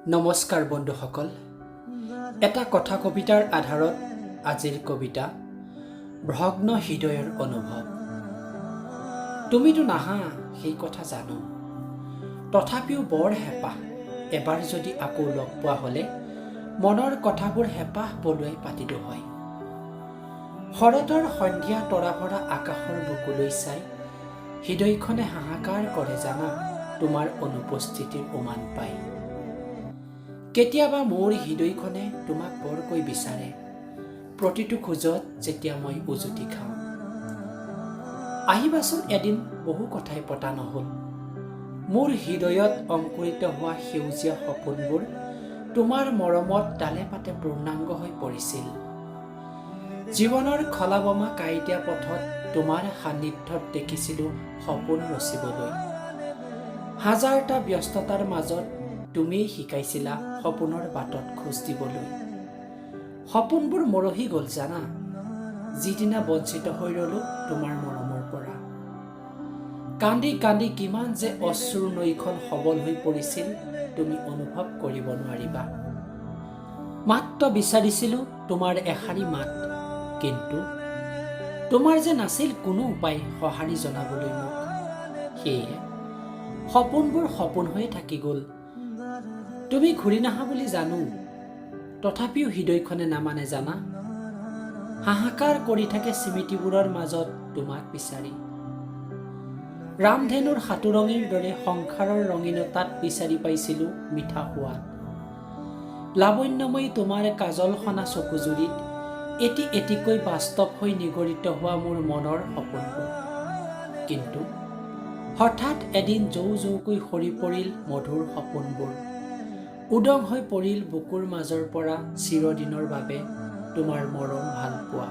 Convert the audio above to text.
নমস্কাৰ বন্ধুসকল, এটা কথা কবিতাৰ আধাৰত আজিৰ কবিতা ভগ্ন হৃদয়ৰ অনুভৱ। তুমিতো নাহা সেই কথা জানো, তথাপিও বৰ হেঁপাহ এবাৰ যদি আকৌ লগ পোৱা হ'লে মনৰ কথাবোৰ হেঁপাহ পলুৱাই পাতিলো হয়। শৰতৰ সন্ধিয়া তৰাভৰা আকাশৰ বুকুলৈ চাই হৃদয়খনে হাহাকাৰ কৰে জানা, তোমাৰ অনুপস্থিতিৰ উমান পাই। কেতিয়াবা মোৰ হৃদয়খনে তোমাক বৰকৈ বিচাৰে, প্ৰতিটো খোজত যেতিয়া মই উজুতি খাওঁ। আহিবাচোন এদিন, বহু কথাই পতা নহ'ল। মোৰ হৃদয়ত অংকুৰিত হোৱা সেউজীয়া সপোনবোৰ তোমাৰ মৰমত ডালে পাতে পূৰ্ণাংগ হৈ পৰিছিল। জীৱনৰ খলাবমা কাঁইটীয়া পথত তোমাৰ সান্নিধ্যত দেখিছিলোঁ সপোন ৰচিবলৈ। হাজাৰটা ব্যস্ততাৰ মাজত তুমিয়েই শিকাইছিলা সপোনৰ বাটত খোজ দিবলৈ। সপোনবোৰ মৰহি গ'ল জানা, যিদিনা বঞ্চিত হৈ ৰ'লো তোমাৰ মৰমৰ পৰা। কান্দি কান্দি কিমান যে অশ্ৰুৰ নৈখন সবল হৈ পৰিছিল তুমি অনুভৱ কৰিব নোৱাৰিবা। মাত্ৰ বিচাৰিছিলোঁ তোমাৰ এষাৰি মাত, কিন্তু তোমাৰ যে নাছিল কোনো উপায় সঁহাৰি জনাবলৈ মোক। সেয়ে সপোনবোৰ সপোন হৈয়ে থাকি গ'ল। তুমি ঘূৰি নাহা বুলি জানো, তথাপিও হৃদয়খনে নামানে জানা। হাহাকাৰ কৰি থাকে স্মৃতিবোৰৰ মাজত তোমাক বিচাৰি। ৰামধেনুৰ সাতোৰঙীৰ দৰে সংসাৰৰ ৰঙীনতাত বিচাৰি পাইছিলোঁ মিঠা সোৱাদ। লাৱণ্যময়ী তোমাৰ কাজল সনা চকুজুৰিত এটি এটিকৈ বাস্তৱ হৈ নিগৰিত হোৱা মোৰ মনৰ সপোনবোৰ। কিন্তু হঠাৎ এদিন জৌ জৌকৈ সৰি পৰিল মধুৰ সপোনবোৰ। উদং হৈ পৰিল বুকুৰ মাজৰ পৰা চিৰদিনৰ বাবে তোমাৰ মৰম ভাল পোৱা।